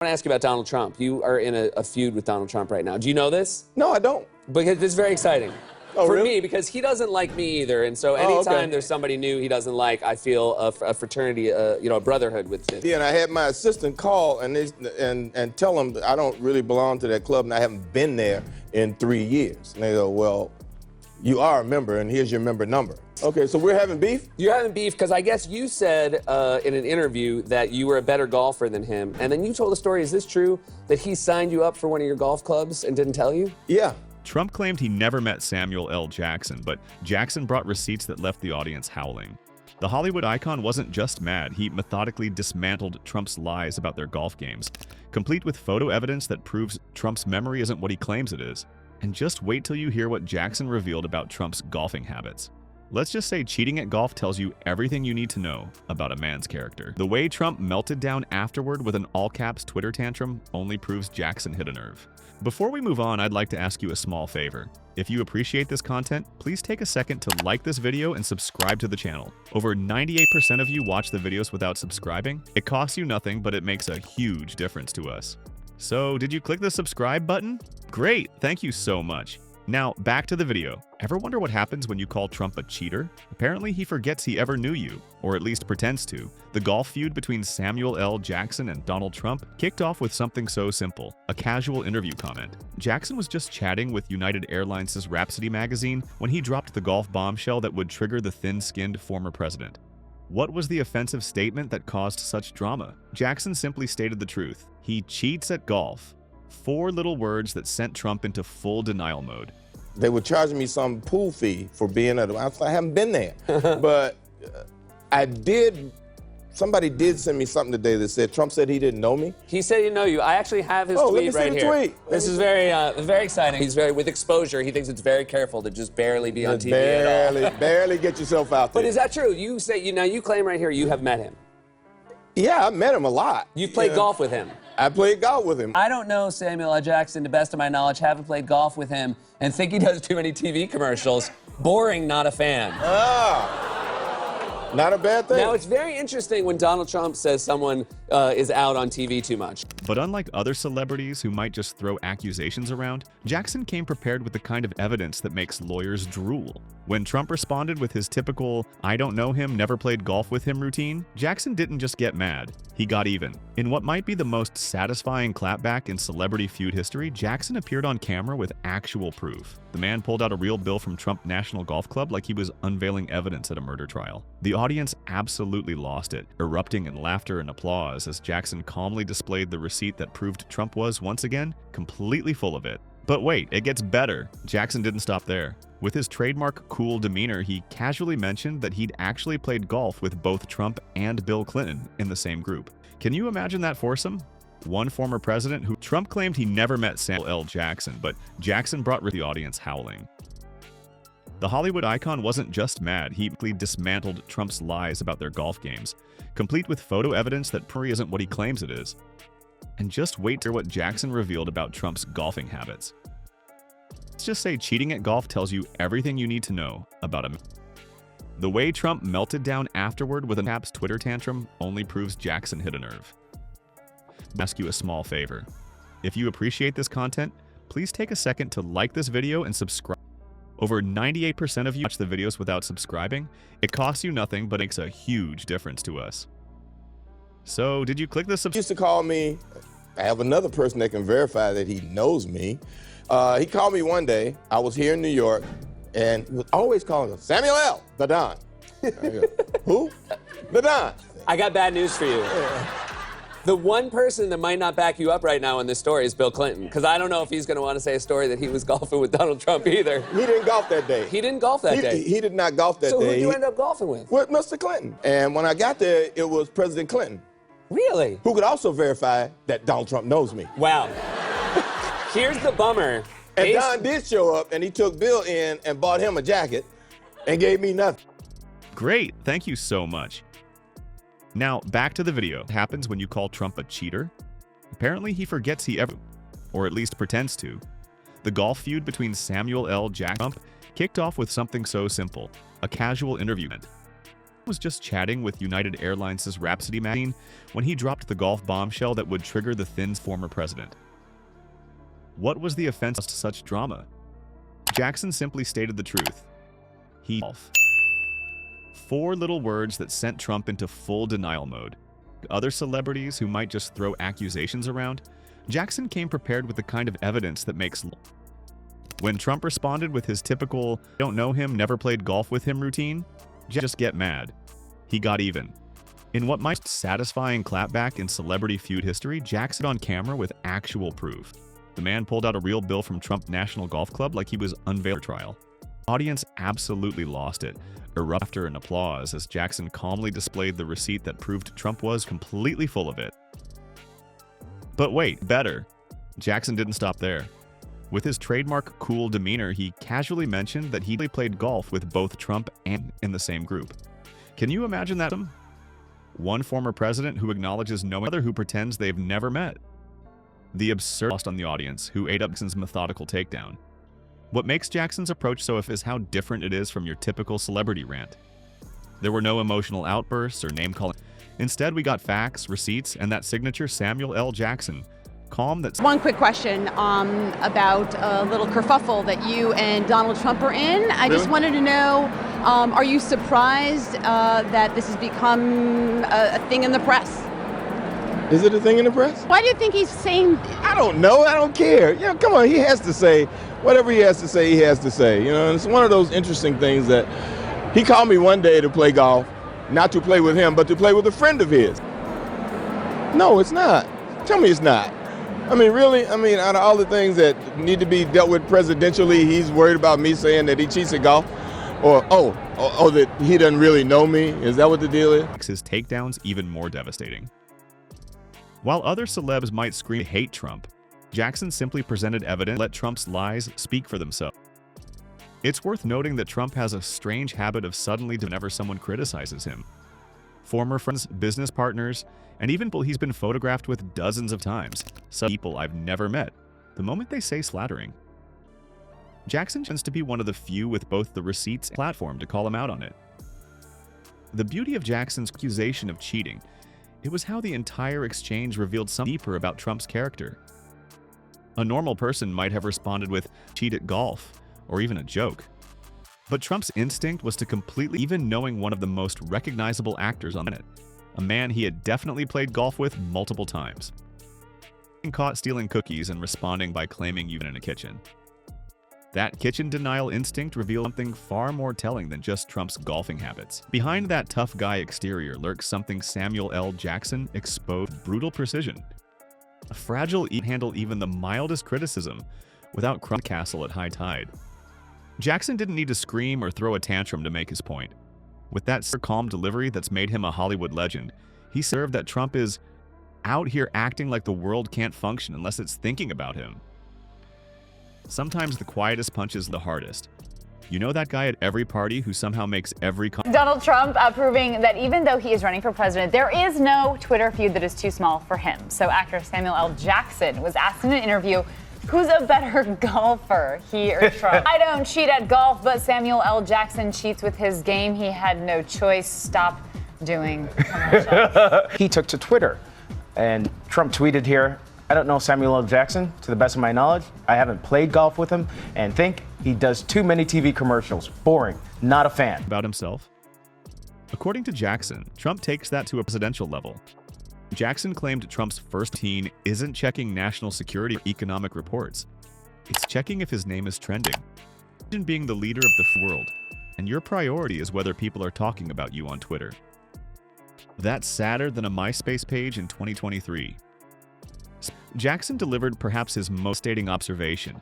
I want to ask you about Donald Trump. You are in a feud with Donald Trump right now. Do you know this? No, I don't. Because this is very exciting. Oh, for really? me, because he doesn't like me either, and so anytime there's somebody new he doesn't like, I feel a fraternity, a brotherhood with it. Yeah, and I had my assistant call and tell him that I don't really belong to that club and I haven't been there in 3 years. And they go, well, you are a member and here's your member number. Okay, so we're having beef? You're having beef because I guess you said in an interview that you were a better golfer than him, and then you told a story. Is this true that he signed you up for one of your golf clubs and didn't tell you? Yeah. Trump claimed he never met Samuel L. Jackson, but Jackson brought receipts that left the audience howling. The Hollywood icon wasn't just mad, he methodically dismantled Trump's lies about their golf games, complete with photo evidence that proves Trump's memory isn't what he claims it is. And just wait till you hear what Jackson revealed about Trump's golfing habits. Let's just say cheating at golf tells you everything you need to know about a man's character. The way Trump melted down afterward with an all-caps Twitter tantrum only proves Jackson hit a nerve. Before we move on, I'd like to ask you a small favor. If you appreciate this content, please take a second to like this video and subscribe to the channel. Over 98% of you watch the videos without subscribing. It costs you nothing, but it makes a huge difference to us. So, did you click the subscribe button? Great, thank you so much. Now, back to the video. Ever wonder what happens when you call Trump a cheater? Apparently, he forgets he ever knew you, or at least pretends to. The golf feud between Samuel L. Jackson and Donald Trump kicked off with something so simple, a casual interview comment. Jackson was just chatting with United Airlines' Rhapsody magazine when he dropped the golf bombshell that would trigger the thin-skinned former president. What was the offensive statement that caused such drama? Jackson simply stated the truth. He cheats at golf. 4 little words that sent Trump into full denial mode. They were charging me some pool fee for being at I haven't been there. But somebody did send me something today that said Trump said he didn't know me. He said he didn't know you. I actually have his let tweet me see right the here. tweet. This is very exciting. He's with exposure. He thinks it's very careful to just barely be on TV at all. Barely get yourself out there. But is that true? You say you claim right here you have met him. Yeah, I met him a lot. You've played golf with him. I played golf with him. I don't know Samuel L. Jackson, to the best of my knowledge, haven't played golf with him, and think he does too many TV commercials. Boring, not a fan. Not a bad thing. Now, it's very interesting when Donald Trump says someone is out on TV too much. But unlike other celebrities who might just throw accusations around, Jackson came prepared with the kind of evidence that makes lawyers drool. When Trump responded with his typical, "I don't know him, never played golf with him" routine, Jackson didn't just get mad, he got even. In what might be the most satisfying clapback in celebrity feud history, Jackson appeared on camera with actual proof. The man pulled out a real bill from Trump National Golf Club like he was unveiling evidence at a murder trial. The audience absolutely lost it, erupting in laughter and applause as Jackson calmly displayed the receipt that proved Trump was, once again, completely full of it. But wait, it gets better. Jackson didn't stop there. With his trademark cool demeanor, he casually mentioned that he'd actually played golf with both Trump and Bill Clinton in the same group. Can you imagine that foursome? One former president who Trump claimed he never met Samuel L. Jackson, but Jackson brought the audience howling. The Hollywood icon wasn't just mad, he dismantled Trump's lies about their golf games, complete with photo evidence that Puri isn't what he claims it is. And just wait to hear what Jackson revealed about Trump's golfing habits. Let's just say cheating at golf tells you everything you need to know about him. The way Trump melted down afterward with an all-caps Twitter tantrum only proves Jackson hit a nerve. I'll ask you a small favor. If you appreciate this content, please take a second to like this video and subscribe. Over 98% of you watch the videos without subscribing. It costs you nothing, but makes a huge difference to us. So, did you click the subscribe? He used to call me. I have another person that can verify that he knows me. He called me one day. I was here in New York, and he was always calling him Samuel L. the Don. I go, who? The Don. I got bad news for you. Yeah. The one person that might not back you up right now in this story is Bill Clinton, because I don't know if he's going to want to say a story that he was golfing with Donald Trump either. He didn't golf that day. He didn't golf that day. He did not golf that day. So who did you end up golfing with? With Mr. Clinton. And when I got there, it was President Clinton. Really? Who could also verify that Donald Trump knows me. Wow. Here's the bummer. And Don did show up, and he took Bill in and bought him a jacket and gave me nothing. Great, thank you so much. Now, back to the video. What happens when you call Trump a cheater? Apparently, he forgets he ever, or at least pretends to. The golf feud between Samuel L. Jackson and Trump kicked off with something so simple, a casual interview. was just chatting with United Airlines' Rhapsody magazine when he dropped the golf bombshell that would trigger the Thin's former president. What was the offense to such drama? Jackson simply stated the truth. He golf. 4 little words that sent Trump into full denial mode. Other celebrities who might just throw accusations around, Jackson came prepared with the kind of evidence that makes. When Trump responded with his typical "don't know him, never played golf with him" routine, just get mad. He got even. In what might satisfying clapback in celebrity feud history, Jackson on camera with actual proof. The man pulled out a real bill from Trump National Golf Club like he was unveiled trial. Audience absolutely lost it. Erupt laughter and applause as Jackson calmly displayed the receipt that proved Trump was completely full of it. But wait, better. Jackson didn't stop there. With his trademark cool demeanor, he casually mentioned that he played golf with both Trump and in the same group. Can you imagine that? One former president who acknowledges no other who pretends they've never met. The absurd lost on the audience, who ate up Jackson's methodical takedown. What makes Jackson's approach so effective is how different it is from your typical celebrity rant. There were no emotional outbursts or name-calling. Instead, we got facts, receipts, and that signature Samuel L. Jackson. Calm that's. One quick question about a little kerfuffle that you and Donald Trump are in. I just wanted to know, are you surprised that this has become a thing in the press? Is it a thing in the press? Why do you think he's saying? I don't know. I don't care. Yeah, come on. He has to say whatever he has to say. He has to say. You know, and it's one of those interesting things that he called me one day to play golf, not to play with him, but to play with a friend of his. No, it's not. Tell me it's not. I mean, really? I mean, out of all the things that need to be dealt with presidentially, he's worried about me saying that he cheats at golf? Or, that he doesn't really know me? Is that what the deal is? Makes his takedowns even more devastating. While other celebs might scream hate Trump, Jackson simply presented evidence to let Trump's lies speak for themselves. It's worth noting that Trump has a strange habit of suddenly whenever someone criticizes him. Former friends, business partners, and even people he's been photographed with dozens of times. Some people I've never met, the moment they say flattering. Jackson tends to be one of the few with both the receipts and platform to call him out on it. The beauty of Jackson's accusation of cheating, it was how the entire exchange revealed something deeper about Trump's character. A normal person might have responded with "cheat at golf," or even a joke. But Trump's instinct was to completely, even knowing one of the most recognizable actors on the planet, a man he had definitely played golf with multiple times. Being caught stealing cookies and responding by claiming you've been in a kitchen. That kitchen denial instinct revealed something far more telling than just Trump's golfing habits. Behind that tough guy exterior lurks something Samuel L. Jackson exposed with brutal precision. A fragile handle even the mildest criticism without crumb castle at high tide. Jackson didn't need to scream or throw a tantrum to make his point. With that calm delivery that's made him a Hollywood legend, he served that Trump is out here acting like the world can't function unless it's thinking about him. Sometimes the quietest punch is the hardest. You know that guy at every party who somehow makes every Donald Trump proving that even though he is running for president, there is no Twitter feud that is too small for him. So actor Samuel L. Jackson was asked in an interview, who's a better golfer, he or Trump? I don't cheat at golf, but Samuel L. Jackson cheats with his game. He had no choice. Stop doing commercials. He took to Twitter, and Trump tweeted here, "I don't know Samuel L. Jackson, to the best of my knowledge. I haven't played golf with him, and think he does too many TV commercials. Boring. Not a fan." About himself. According to Jackson, Trump takes that to a presidential level. Jackson claimed Trump's first routine isn't checking national security or economic reports. It's checking if his name is trending. Imagine being the leader of the world, and your priority is whether people are talking about you on Twitter. That's sadder than a MySpace page in 2023. Jackson delivered perhaps his most stating observation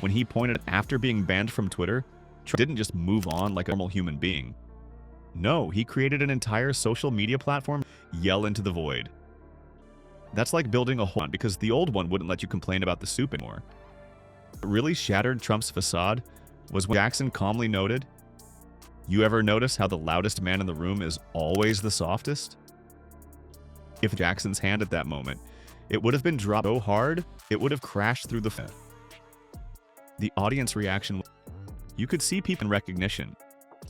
when he pointed after being banned from Twitter, Trump didn't just move on like a normal human being. No, he created an entire social media platform, yell into the void. That's like building a whole one because the old one wouldn't let you complain about the soup anymore. What really shattered Trump's facade was when Jackson calmly noted, "You ever notice how the loudest man in the room is always the softest?" If Jackson's hand at that moment, it would have been dropped so hard, it would have crashed through the fan. The audience reaction, you could see people in recognition.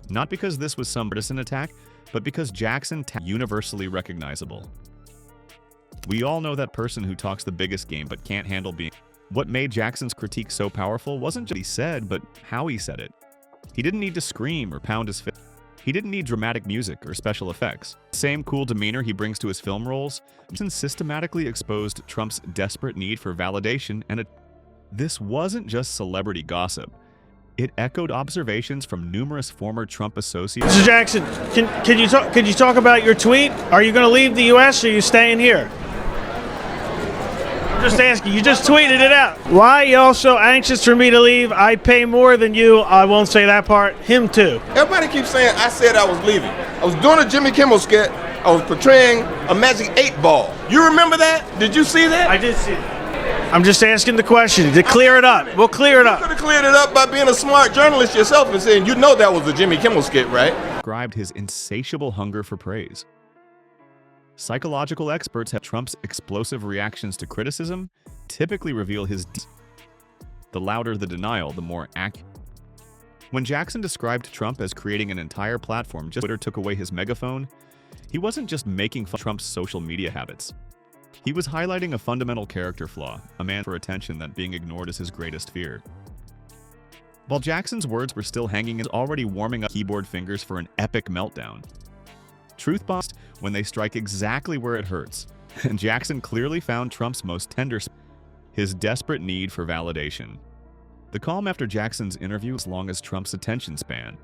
Not because this was some partisan attack, but because Jackson universally recognizable. We all know that person who talks the biggest game but can't handle being. What made Jackson's critique so powerful wasn't just what he said, but how he said it. He didn't need to scream or pound his fist. He didn't need dramatic music or special effects. The same cool demeanor he brings to his film roles, Jackson systematically exposed Trump's desperate need for validation, and this wasn't just celebrity gossip. It echoed observations from numerous former Trump associates. Mr. Jackson, could you talk about your tweet? Are you going to leave the U.S. or are you staying here? I'm just asking. You just tweeted it out. Why are you all so anxious for me to leave? I pay more than you. I won't say that part. Him too. Everybody keeps saying I said I was leaving. I was doing a Jimmy Kimmel sketch. I was portraying a magic 8-ball. You remember that? Did you see that? I did see it. I'm just asking the question to clear it up. We'll clear it You up. could have cleared it up by being a smart journalist yourself and saying, you know that was a Jimmy Kimmel skit, right? Described his insatiable hunger for praise. Psychological experts have Trump's explosive reactions to criticism typically reveal his the louder the denial, the more accurate. When Jackson described Trump as creating an entire platform just Twitter took away his megaphone, he wasn't just making fun of Trump's social media habits. He was highlighting a fundamental character flaw, a man for attention that being ignored is his greatest fear. While Jackson's words were still hanging, is already warming up keyboard fingers for an epic meltdown. Truth bombs when they strike exactly where it hurts, and Jackson clearly found Trump's most tender spot, his desperate need for validation. The calm after Jackson's interview was as long as Trump's attention span.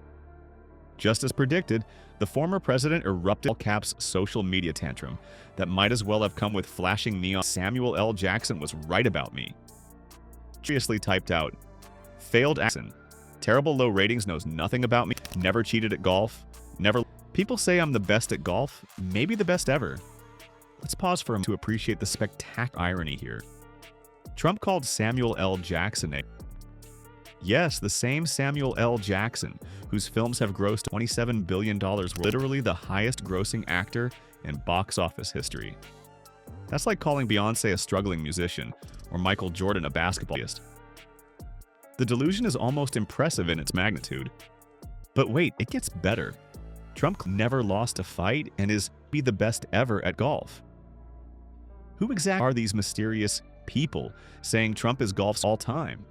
Just as predicted, the former president erupted all caps social media tantrum that might as well have come with flashing neon. Samuel L. Jackson was right about me. Seriously typed out, failed Jackson. Terrible low ratings, knows nothing about me, never cheated at golf, never. People say I'm the best at golf, maybe the best ever. Let's pause for a moment to appreciate the spectacular irony here. Trump called Samuel L. Jackson yes, the same Samuel L. Jackson, whose films have grossed $27 billion, literally the highest grossing actor in box office history. That's like calling Beyonce a struggling musician, or Michael Jordan a basketballist. The delusion is almost impressive in its magnitude. But wait, it gets better. Trump never lost a fight and is the best ever at golf. Who exactly are these mysterious people saying Trump is golf's all-time?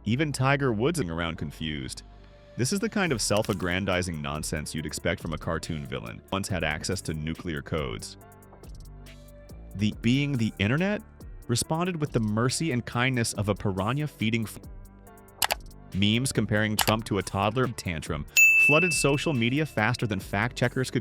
Even Tiger Woods is around confused. This is the kind of self-aggrandizing nonsense you'd expect from a cartoon villain. Once had access to nuclear codes. Being the internet responded with the mercy and kindness of a piranha feeding. Memes comparing Trump to a toddler tantrum flooded social media faster than fact checkers could.